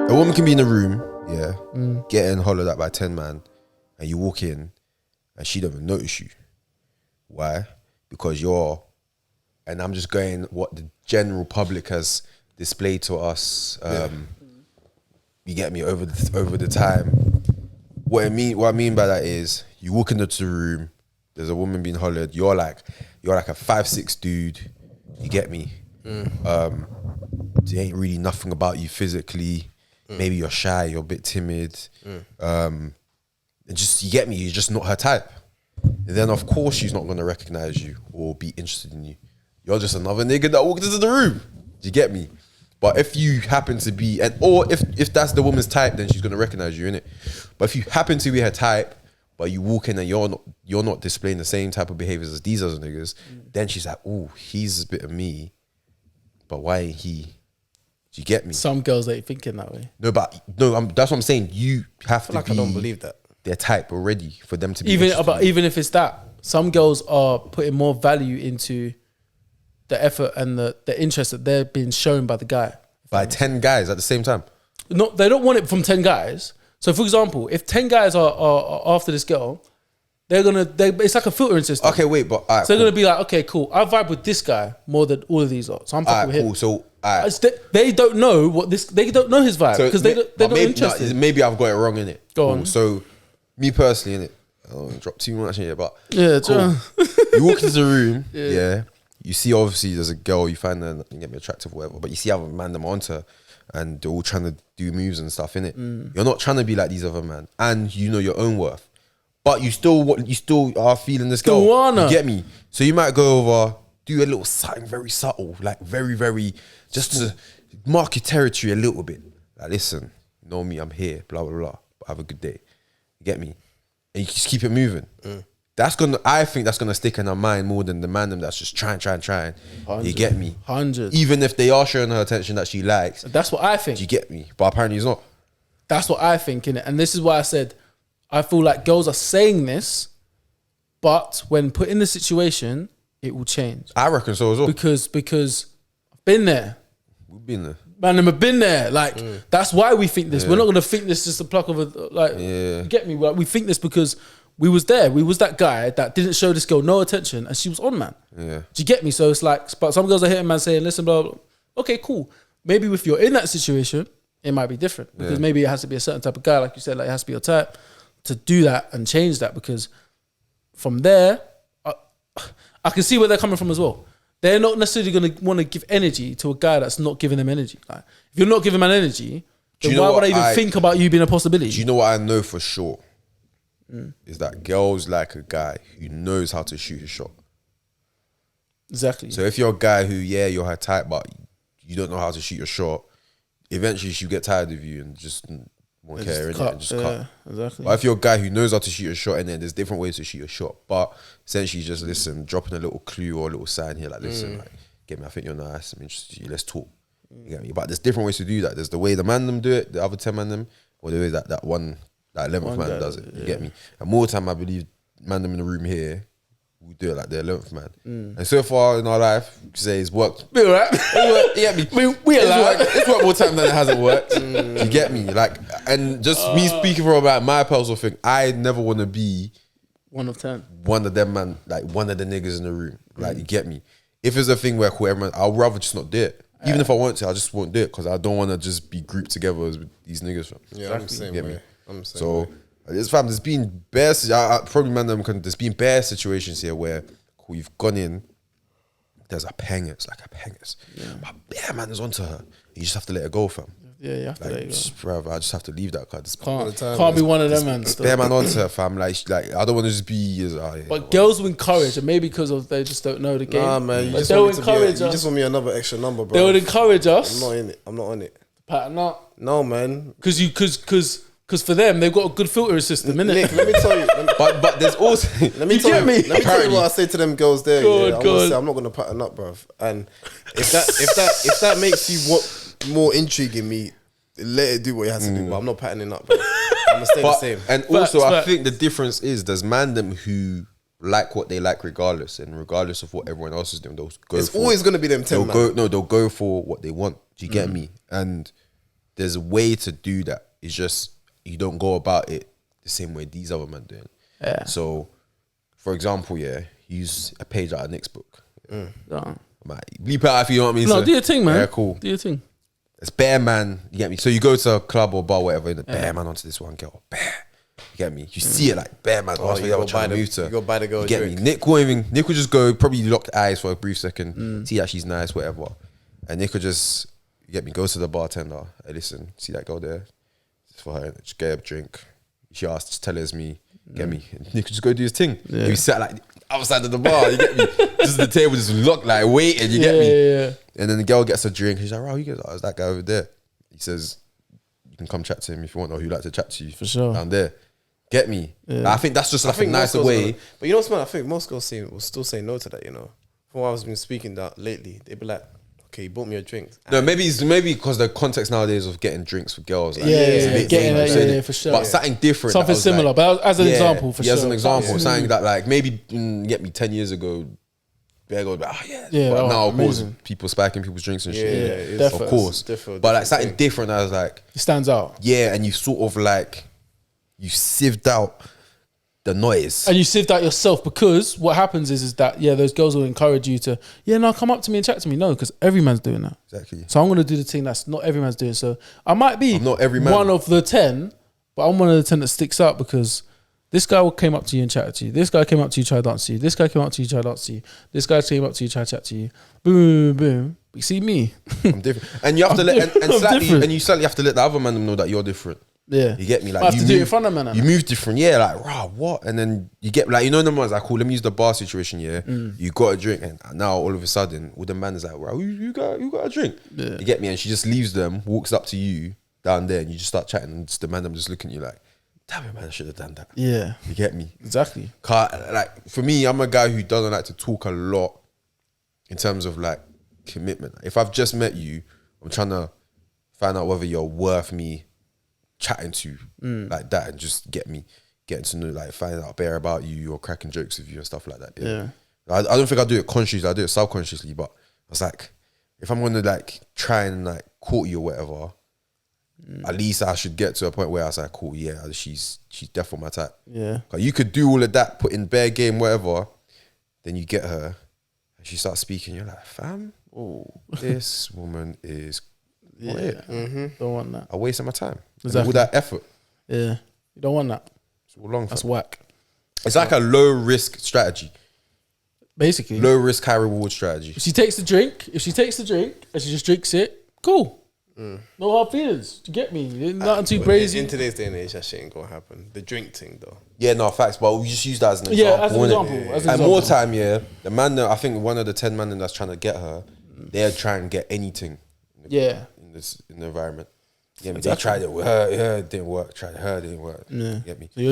A woman can be in the room, getting hollered at by 10 man, and you walk in, and she don't even notice you. Why? Because you're, and I'm just going what the general public has displayed to us. You get me, over the time. What I mean by that is, you walk into the room, there's a woman being hollered. You're like a 5'6" dude. You get me. There ain't really nothing about you physically. Maybe you're shy, you're a bit timid. And just, you get me, you're just not her type. And then of course she's not gonna recognize you or be interested in you. You're just another nigga that walked into the room. Do you get me? But if you happen to be, or if that's the woman's type, then she's gonna recognize you, innit? But if you happen to be her type, but you walk in and you're not displaying the same type of behaviors as these other niggas, then she's like, oh, he's a bit of me, but why ain't he? Do you get me? Some girls ain't thinking that way. No, that's what I'm saying. You have to be. I don't believe that. Their type already for them to be. Even if it's that, some girls are putting more value into the effort and the interest that they're being shown by the guy. By 10 guys at the same time. No, they don't want it from 10 guys. So for example, if 10 guys are after this girl, it's like a filtering system. Okay, wait, but so they're gonna be like, okay, cool. I vibe with this guy more than all of these lot. So I'm fucking with him. Cool. So they don't know they don't know his vibe because they're not interested. Maybe I've got it wrong in it. Go on. So me personally, in it, I don't want to drop too much in here, but yeah, cool. You walk into the room, yeah. You see, obviously, there's a girl, you find her, you get me attractive, or whatever, but you see other man them onto her, and they're all trying to do moves and stuff, innit? You're not trying to be like these other men, and you know your own worth, but you still are feeling this girl. You get me? So you might go over, do a little something very subtle, like very, very, just to mark your territory a little bit. Like, listen, you know me, I'm here, blah, blah, blah, but have a good day. You get me? And you just keep it moving. I think that's gonna stick in her mind more than the man that's just trying. 100, you get me? 100. Even if they are showing her attention that she likes. That's what I think. Do you get me? But apparently he's not. That's what I think, innit? And this is why I said, I feel like girls are saying this, but when put in the situation, it will change. I reckon so as well. Because I've been there. We've been there. Man, I've been there. Like, that's why we think this. We're not gonna think this just a pluck of a, you get me? Like, we think this because we was there. We was that guy that didn't show this girl no attention and she was on, man. Yeah. Do you get me? So it's like, but some girls are hitting man saying, listen, blah, blah, blah. Okay, cool. Maybe if you're in that situation, it might be different. Because maybe it has to be a certain type of guy, like you said, like it has to be your type to do that and change that. Because from there, I can see where they're coming from as well. They're not necessarily going to want to give energy to a guy that's not giving them energy. Like, if you're not giving man energy, then why would I even think about you being a possibility? Do you know what I know for sure? Is that girls like a guy who knows how to shoot his shot. Exactly. So if you're a guy who, you're her type, but you don't know how to shoot your shot, eventually she'll get tired of you and just won't care, innit? And just cut. Exactly. But if you're a guy who knows how to shoot a shot, and then there's different ways to shoot a shot, but essentially just listen, dropping a little clue or a little sign here, like listen, like, get me, I think you're nice, I'm interested in you, let's talk. You get me? But there's different ways to do that. There's the way the man them do it, the other 10 man them, or the way that 11th man does it. You get me? And more time, I believe, man them in the room here, we do it like the 11th man. And so far in our life, you say it's worked. You get me? It's worked more time than it hasn't worked. You get me? Like, and just me speaking for about my personal thing, I never want to be 1 of 10. One of them, man, like one of the niggas in the room. Like, you get me? If it's a thing where everyone, I'd rather just not do it. Even if I want to, I just won't do it because I don't want to just be grouped together as with these niggas. Fam. Yeah, I'm the same way. So, there's been bare, probably man, there's been bare situations here where we've gone in, there's a pangers, but yeah, man is onto her. You just have to let her go, fam. Yeah, you have to let it go. Bro, I just have to leave that card. Can't be one of them, man. Bare man onto her, fam. Like I don't want to just be. But girls will encourage, and maybe because they just don't know the game. Nah, man, you just want me another extra number, bro. They would encourage us. I'm not on it. Pattern up. No, man. Because for them, they've got a good filtering system, innit? Nick, let me tell you. But there's also... Let me tell you what I say to them girls there. I'm not going to pattern up, bruv. And if that makes you more intrigue in me, let it do what it has to do. But I'm not patterning up, bro. I'm going to stay the same. And also, I think the difference is there's man them who like what they like regardless. And regardless of what everyone else is doing, they'll go It's always going to be them 10, man. They'll go for what they want. Do you get me? And... there's a way to do that. It's just you don't go about it the same way these other men doing. Yeah. So, for example, use a page out of Nick's book. Yeah. Bleep it out if you know what I mean. No, so, do your thing, man. Yeah, cool. Do your thing. It's bare man. You get me. So you go to a club or bar, whatever, and bare man onto this one girl. Bare. You get me. You see it like bare man. Oh, you go buy the girl. You get me. Nick would just go probably lock eyes for a brief second, see that she's nice, whatever, and Nick would just go to the bartender. Hey, listen, see that girl there? It's for her. Just get her a drink. She asked, just tell her it's me. Get me. And Nick would just go do his thing. Yeah. He sat like outside of the bar. You get me. Just the table just locked like waiting. You get me. Yeah. And then the girl gets a drink. She's like, "Oh, you guys, it's that guy over there." He says, "You can come chat to him if you want, or he'd like to chat to you for sure down there." Get me? Yeah. Like, I think that's just like a nicer way. But you know what's man? I think most girls will still say no to that. You know, from what I've been speaking that lately, they'd be like, "Okay, you bought me a drink." No, maybe because the context nowadays of getting drinks for girls, like, yeah, for sure. But something different, something similar. Like, but as an example, for sure. As an example, something that like maybe get me 10 years ago. Bear goes, but now of course people spiking people's drinks and shit. Of course, but like something different. I was like, it stands out. Yeah, and you sort of like you sieved out the noise, and you sieved out yourself, because what happens is that those girls will encourage you to come up to me and chat to me. No, because every man's doing that. Exactly. So I'm gonna do the thing that's not every man's doing. So I might be not every man. one of the 10, but I'm one of the 10 that sticks out because. This guy came up to you and chatted to you. This guy came up to you, tried to dance to you. This guy came up to you, tried to dance to you. This guy came up to you, tried to chat to you. Boom, boom. But you see me. I'm different. And you have to you slightly have to let the other man know that you're different. Yeah. You get me? Like I have to do it in front of man. You move different. Yeah, like, rah, what? And then you get like, the ones like, cool, let me use the bar situation, You got a drink, and now all of a sudden, all the man is like, rah, you got a drink. Yeah. You get me? And she just leaves them, walks up to you down there, and you just start chatting, and just the man them just looking at you like, damn it, man, I should have done that. Yeah. You get me? Exactly. Like, for me, I'm a guy who doesn't like to talk a lot in terms of, like, commitment. If I've just met you, I'm trying to find out whether you're worth me chatting to like that, and just getting to know, like, find out better about you or cracking jokes with you and stuff like that. Yeah. I don't think I do it consciously, I do it subconsciously, but I was like, if I'm gonna, like, try and, like, court you or whatever, at least I should get to a point where I was like, cool, she's definitely my type. Yeah. Like, you could do all of that, put in bare game, whatever, then you get her, and she starts speaking, you're like, fam, this woman is quiet. Don't want that. I wasted my time. Exactly. All that effort. Yeah. You don't want that. It's all long. That's whack. It's like a low risk strategy. Basically. Low risk, high reward strategy. If she takes the drink and she just drinks it, cool. No hard feelings. Do you get me? Nothing too crazy. In today's day and age, that shit ain't gonna happen. The drink thing, though. Yeah, no, facts. But we just use that as an example. Yeah, as an example. And more time, the man, I think one of the 10 men that's trying to get her, they're trying to get anything. In the environment. Yeah, exactly. They tried it with her, it didn't work. Tried her, it didn't work. Yeah. Get me? So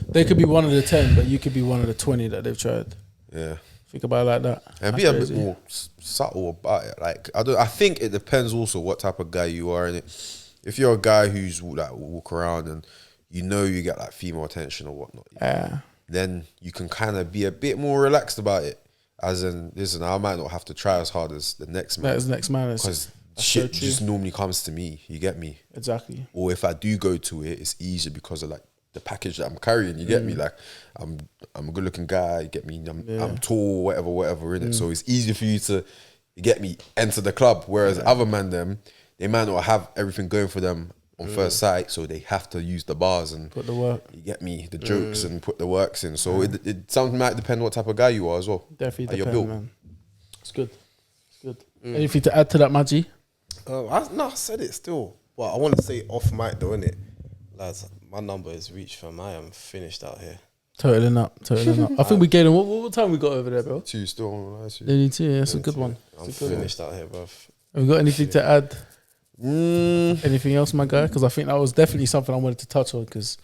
they could be one of the 10, but you could be one of the 20 that they've tried. Yeah. Think about it like that. And be a bit more subtle about it. Like, I think it depends also what type of guy you are in it. If you're a guy who's like walk around and you get like female attention or whatnot, then you can kind of be a bit more relaxed about it. As in, listen, I might not have to try as hard as the next man. Because shit just normally comes to me. You get me? Exactly. Or if I do go to it, it's easier because of like the package that I'm carrying. You get me? Like, I'm a good looking guy. You get me? I'm tall, whatever in it. So it's easier for you to, you get me, enter the club. Whereas other men, they might not have everything going for them on first sight, so they have to use the bars and put the work. You get me? The jokes and put the works in. So it something might depend what type of guy you are as well. Definitely depends, man. It's good. Anything to add to that, Maggie? I said it still. Well, I want to say off mic though, innit? Lads, my number is reached, fam. I am finished out here. Totaling up. I think we gave them. What time we got over there, bro? 2 still. Nearly 2. Yeah, that's a good one. I'm finished out here, bro. Have we got anything to add? Anything else, my guy? Because I think that was definitely something I wanted to touch on. Because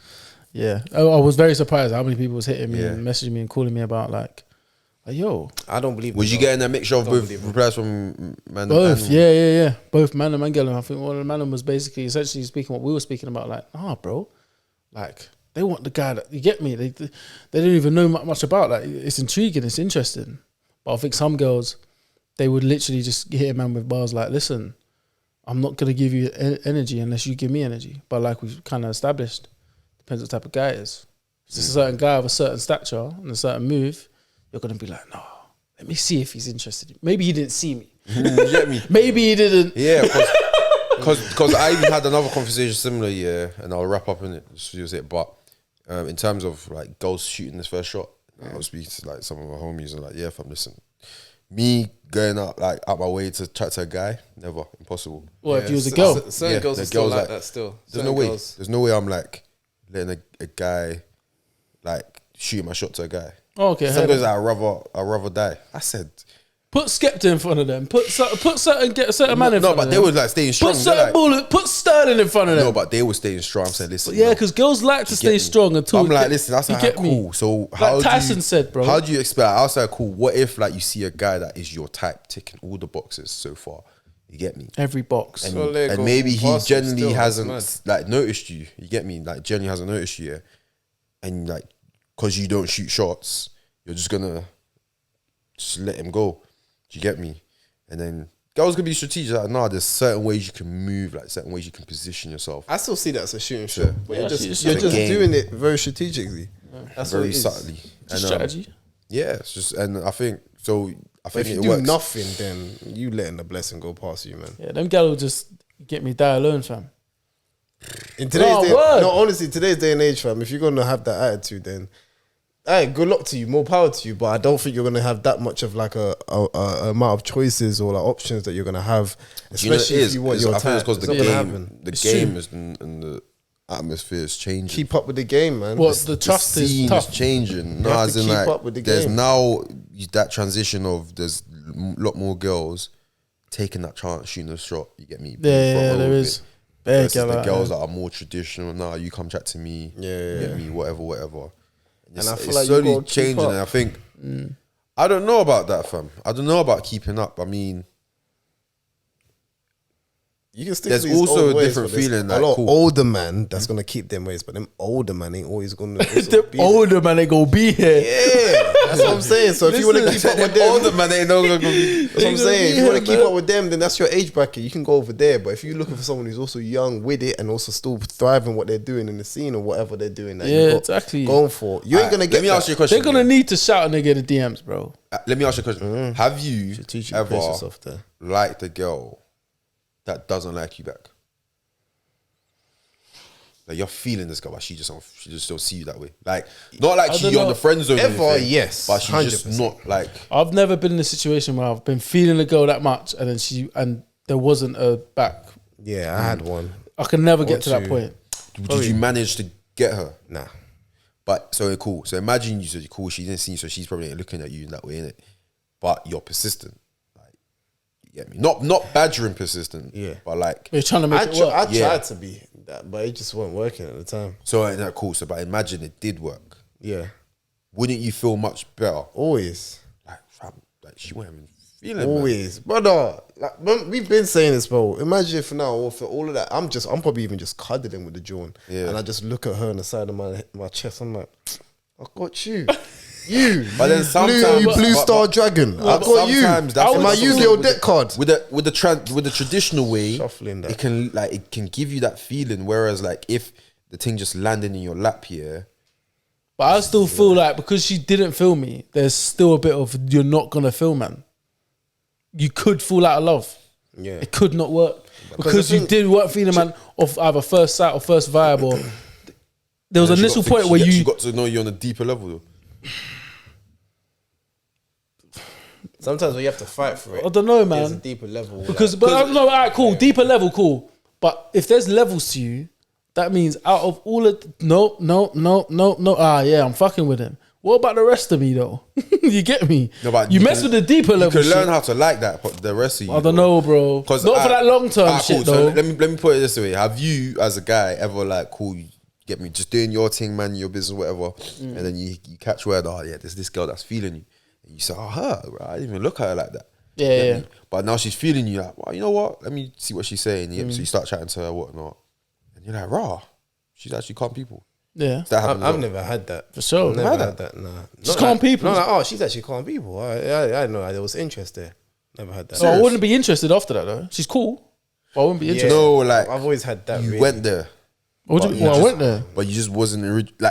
I was very surprised how many people was hitting me and messaging me and calling me about like, yo. I don't believe. Was you getting a mixture of both replies from man? Both, and yeah. Both man and girl. And I think one of the man was basically essentially speaking what we were speaking about. Like, bro, like they want the guy that, you get me. They don't even know much about. Like, it's intriguing, it's interesting. But I think some girls, they would literally just hit a man with bars like, listen, I'm not gonna give you energy unless you give me energy. But like we've kind of established, depends what type of guy it is. If it's a certain guy of a certain stature and a certain move, you're gonna be like, no, let me see if he's interested. Maybe he didn't see me. You get me? Maybe he didn't. Yeah, because I even had another conversation similar, and I'll wrap up in it. Use it, but in terms of like girls shooting this first shot, I was speaking to like some of my homies and like, fam, listen, me going out my way to chat to a guy, never, impossible. Well, if you was a girl, certain girls are still like that. Still, there's no way I'm like letting a guy like shoot my shot to a guy. Oh, okay. Some guys I'd rather die. I said, put Skepta in front of them. Put certain man in front of them. No, but they were like staying strong. Put Sterling in front of them. No, but they were staying strong. I'm saying, listen. Yeah, because girls like to stay strong and talk. I'm like, listen, that's like, cool. So how like Tyson said, bro. How do you expect? I was like, cool. What if like you see a guy that is your type, ticking all the boxes so far? You get me? Every box. And maybe he genuinely hasn't like noticed you. You get me? Like genuinely hasn't noticed you, and like because you don't shoot shots, you're just gonna just let him go. Do you get me? And then girls can be strategic. Like, nah, there's certain ways you can move, like certain ways you can position yourself. I still see that as a shooting shot, but you're just game. doing it very strategically. That's very subtly. And, strategy. Yeah, it's just, and I think so. I think if you do nothing, then you letting the blessing go past you, man. Yeah, them gal will just get me die alone, fam. In today's day, no, honestly, today's day and age, fam. If you're gonna have that attitude, then hey, good luck to you, more power to you. But I don't think you're gonna have that much of like a amount of choices or like options that you're gonna have, especially if you want your time. Because the game is and the atmosphere is changing. Keep up with the game, man. Well, the trust is tough. Changing. No, as in like there's now that transition of there's a lot more girls taking that chance, shooting a shot. You get me? Yeah, there is. The girls that are more traditional. Nah, you come chat to me. You get me? Whatever. And I feel it's like slowly changing, and I think I don't know about that, fam. I don't know about keeping up. I mean, you can stick there's to these also old a different ways, feeling. A lot older man that's gonna keep them ways, but them older man ain't always gonna. The older man ain't gonna be here. Yeah, that's what I'm saying. So if you want to keep up with them, older man ain't gonna be. That's what I'm saying. If you want to keep up with them, then that's your age bracket. You can go over there. But if you're looking for someone who's also young with it and also still thriving what they're doing in the scene or whatever they're doing, that exactly. Going for, you ain't gonna get. Let me ask you a question. They're gonna need to shout a nigga the DMs, bro. Let me ask you a question. Have you ever liked a girl that doesn't like you back? Like you're feeling this girl, but she just don't see you that way. Like not like she on the friend zone. Ever, yes, but she's 100%. Just not like. I've never been in a situation where I've been feeling a girl that much, and then there wasn't a back. Yeah, I had one. I can never get to that point. Did you manage to get her? Nah. But so cool. So imagine you said cool. She didn't see you, so she's probably looking at you in that way, innit? But you're persistent. You get me? Not badgering persistent. Yeah. But like you're trying to make it work. I tried to be that, but it just wasn't working at the time. So cool. So but imagine it did work. Yeah. Wouldn't you feel much better? Always. Like she wasn't even feeling. Always, brother. Like we've been saying this, bro. Imagine if now or for all of that, I'm probably even just cuddling with the John, and I just look at her on the side of my chest. I'm like, I got you. But then sometimes you blue star dragon. I got you. That's my Yu-Gi-Oh deck card. With the traditional way, shuffling that. It can give you that feeling. Whereas like if the thing just landed in your lap here. But I still feel like because she didn't feel me, there's still a bit of you're not gonna feel, man. You could fall out of love. Yeah, it could not work because you weren't feeling, man, off either first sight or first vibe, or there was an initial point where you got to know you on a deeper level though. Sometimes we have to fight for it. I don't know, man. There's a deeper level. But I don't know. Alright, cool. Deeper level, cool. But if there's levels to you, that means out of all of no. Yeah, I'm fucking with him. What about the rest of me though? You get me? No, but you mess with the deeper level. You can learn how to like that, but the rest of you. I don't know, bro. Not for that long term shit though. So let me put it this way: have you, as a guy, ever like cool? You get me? Just doing your thing, man, your business, whatever, and then you catch word. Oh yeah, there's this girl that's feeling you. You say, oh, her, bro, I didn't even look at her like that. Yeah. But now she's feeling you like, well, you know what? Let me see what she's saying. So you start chatting to her, whatnot. And you're like, rah, she's actually calm people. Yeah. I've never had that. For sure. I've never had that, nah. Just calm people. No, like, oh, she's actually calm people. I know there was interest there. Never had that. So I wouldn't be interested after that, though. She's cool. But I wouldn't be interested. No, like I've always had that. you really. went there, What do you mean? Well, I went there. but you just wasn't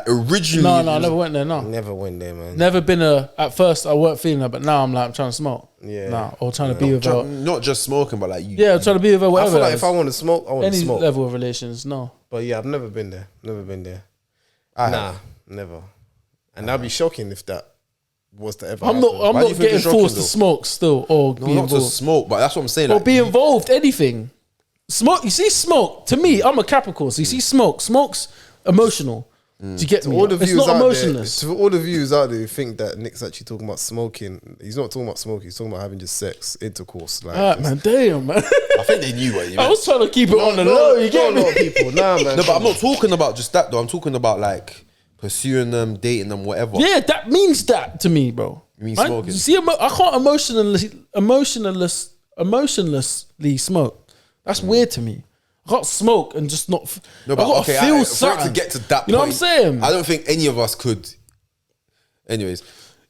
originally. No, I never went there. No, Never went there, man. never been a. At first, I weren't feeling that, but now I'm like, I'm trying to smoke. Yeah. Nah, or trying to be with her. Not just smoking, but like you. Yeah, I'm trying to be with her. I Whatever. feel like it if I is. want to smoke, I want to Any smoke. level of relations, no. But yeah, I've never been there. Never been there. I Nah, have. never. And that'd be shocking if that was to ever I'm happen. not. I'm Why do you not think getting it's shocking, forced to though? smoke still, or No, be not to involved, smoke, but that's what I'm saying. or Like, be involved. Anything. Smoke. You see, smoke. To me, I'm a Capricorn. So you see, smoke. Smoke's emotional. Do you get me? All the It's views not out emotionless. there, to all the views out there who think that Nick's actually talking about smoking, he's not talking about smoking. He's talking about having just sex, intercourse. Like, Alright, man. Damn, man. I think they knew what you I meant. was trying to keep it on the low. You get a lot me? of people, nah, man. No, but I'm not talking about just that though. I'm talking about like pursuing them, dating them, whatever. Yeah, that means that to me, bro. You mean Man, smoking? you see, I can't emotionlessly smoke. That's weird to me. I can't smoke and just not. No, I but gotta okay, feel for it something to get to that point, You know what I'm saying? I don't think any of us could. Anyways,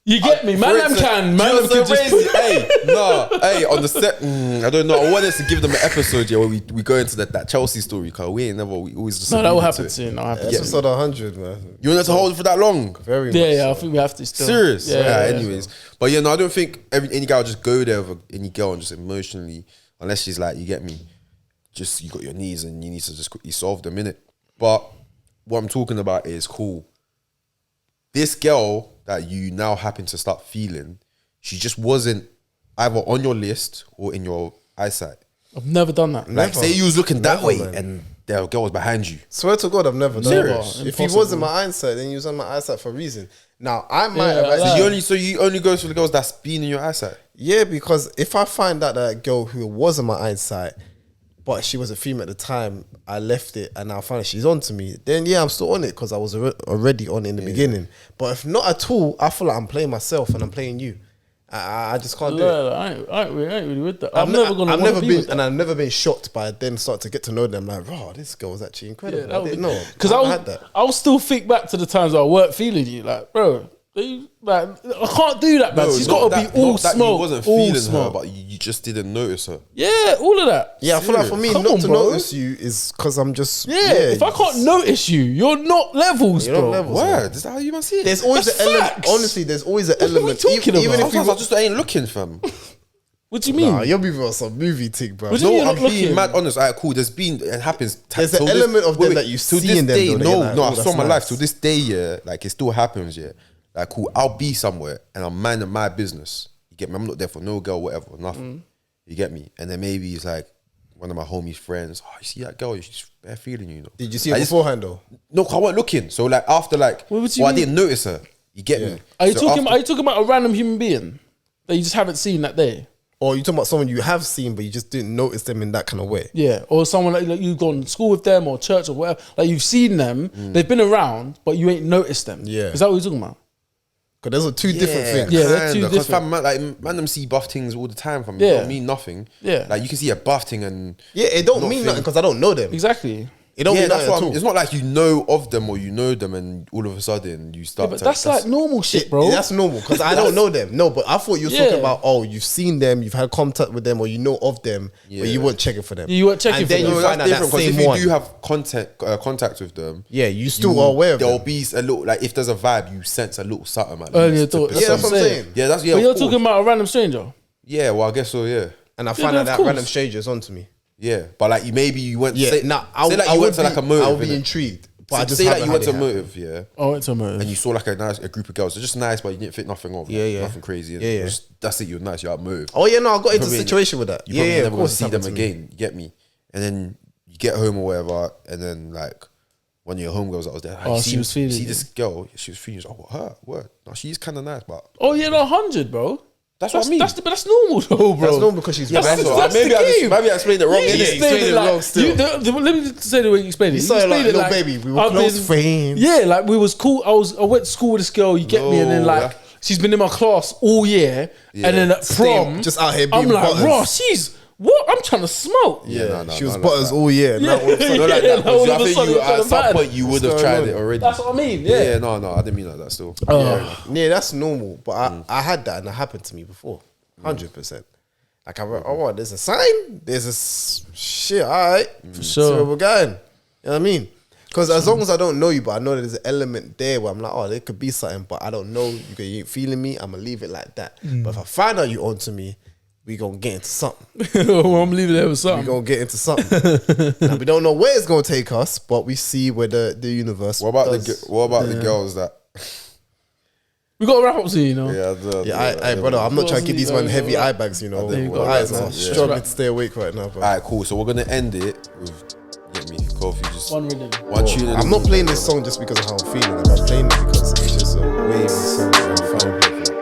You get me? Man, for it them to- can. do you Man, know them can what's so just. crazy? Hey, no, hey, on the set, I don't know. I wanted to give them an episode, yeah, where we go into that Chelsea story, because we always just. No, that will alluded to happen it. soon. That'll happen. Episode 100, man. You want to hold it for that long? Very much. Yeah, so. I think we have to still. Serious? Yeah. Anyways, but yeah, no, I don't think any guy will just go there with any girl and just emotionally, unless she's like, you get me, just you got your needs and you need to just quickly solve them, innit? But what I'm talking about is cool. This girl that you now happen to start feeling, she just wasn't either on your list or in your eyesight. I've never done that. Like, say you was looking that Never, way man. and the girl was behind you. Swear to God, I've never done Serious? that. If he Impossible. was in my eyesight, then he was on my eyesight for a reason. Now, I might have like- actually... So you only go for the girls that's been in your eyesight. Yeah, because if I find out that girl who was in my eyesight, but she was a female at the time, I left it and I found out she's on to me, then yeah, I'm still on it because I was already on it in the beginning. But if not at all, I feel like I'm playing myself and I'm playing you. I just can't do it. I ain't really with that. I've never gonna. I've wanna never be been, with that. and I've never been shocked by then start to get to know them. Like, oh, this girl was actually incredible. Yeah, I didn't know because I had that. I'll still think back to the times I weren't feeling you, like, bro. Like, I can't do that, man. She's got to be all not that smoke. You wasn't all feeling smoke. her, but you just didn't notice her. Yeah, all of that. Yeah, I feel like for me, Come not on, to bro. notice you is because I'm just Yeah, if I can't notice you, you're not levels, You're not bro. levels. Word, is that how you must see it? There's always That's an element. facts. Honestly, there's always an What are we element. talking Even about? if we Sometimes I just ain't looking, fam. What do you mean? Nah, you're moving on some movie thing, bro. What do you mean No, you're I'm not being looking? mad honest. Alright, cool. It happens. There's an element of them that you till see this in them, day, though, that no, you're like, no, oh, I that's saw my life. nice. Till this day, yeah, like it still happens, yeah. Like, cool, I'll be somewhere and I'm minding my business. You get me? I'm not there for no girl, whatever, nothing. You get me? And then maybe it's like one of my homies' friends. Oh, you see that girl? She's bare feeling you, you know. Did you see it Like, it's- beforehand though? No, 'cause I wasn't looking. So like after like, What do you I mean? didn't notice her. You get me? Are you So talking? after- Are you talking about a random human being that you just haven't seen that day? Or you talking about someone you have seen, but you just didn't notice them in that kind of way? Yeah, or someone like you've gone to school with them or church or whatever. Like you've seen them, they've been around, but you ain't noticed them. Yeah. Is that what you're talking about? Because those are two different things. Yeah, they're two Because different. fam, man, them see buff things all the time. Fam, Yeah. it don't mean nothing. Yeah. like you can see a buff thing and Yeah, it don't Not mean thing. nothing because I don't know them. Exactly. It don't yeah, mean that's nothing what at I'm, all. it's not like you know of them or you know them and all of a sudden you start. But to, that's like normal shit, bro. That's normal because I don't know them. No, but I thought you were Yeah. talking about, oh, you've seen them, you've had contact with them, or you know of them, but Yeah. you weren't checking for them. You weren't checking and for then them. you no, find that's out that different because same if you one. do have contact with them, Yeah, you still are aware of there'll them. be a little like if there's a vibe, you sense a little something. At Earlier least to thought. Yeah, that's perceive. what I'm saying. Yeah, that's yeah. But of you're course. talking about a random stranger. Yeah, well, I guess so. Yeah, And I Yeah, find no, out of that course. random strangers onto me. yeah, but like maybe you went. Yeah, say, now say like you went to like a motive. I'll be innit? intrigued. But I just say that haven't you went had to a it happen. motive, yeah, I went to a motive. and you saw like a group of girls. They're just nice, but you didn't think nothing of. Yeah, like, yeah. nothing crazy. Yeah, yeah. That's it. You're nice. You're at motive. Oh yeah, no, I got into a Probably- situation with that. You Yeah, probably yeah, never of gonna course. see it's them happened to me. again. You get me? And then you get home or whatever, and then like one of your homegirls that was there. Oh, she was feeling See you. this girl? She was feeling. Oh, her word. No, she's kind of nice, but Oh yeah, no, 100, bro. that's what I mean. But that's normal though, bro. That's normal because she's That's- random. that's maybe the I game. maybe I explained it wrong. Yeah, innit? you explained it wrong like still. let me say the way you explained it. You started like, explained it little baby, we were I've close friends. Yeah, like we was cool. I went to school with this girl. You get me, and then No, like that- she's been in my class all year, and then at prom, just out here I'm being like, butters. Ross, she's what? I'm trying to smoke. Yeah, no, she was no, butters like all year. Now all of a sudden- No, like Yeah, that. no, all I of a think sudden you you're trying at to some fight. point you would have What's tried going it on? already. That's what I mean. Yeah. No, I didn't mean like that. Still. Oh. Yeah, that's normal. But I had that and it happened to me before. 100%. Like, there's a sign? There's a shit, all right. For See where sure. we're going. You know what I mean? Because as long as I don't know you, but I know that there's an element there where I'm like, there could be something, but I don't know. You ain't feeling me. I'm going to leave it like that. But if I find out you onto me, we going to get into something. Well, I'm leaving there with something. We going to get into something. Now, we don't know where it's going to take us, but we see where the universe What about the girls that... We got to wrap up soon, you know. Yeah, brother, I'm not trying to give these man heavy eye bags, you know. My eyes are struggling to stay awake right now, bro. All right, cool. So we're gonna end it with Kofi. Just one rhythm, one tune. I'm not playing this song just because of how I'm feeling. I'm playing it because it's just a wavy song. I'm fine.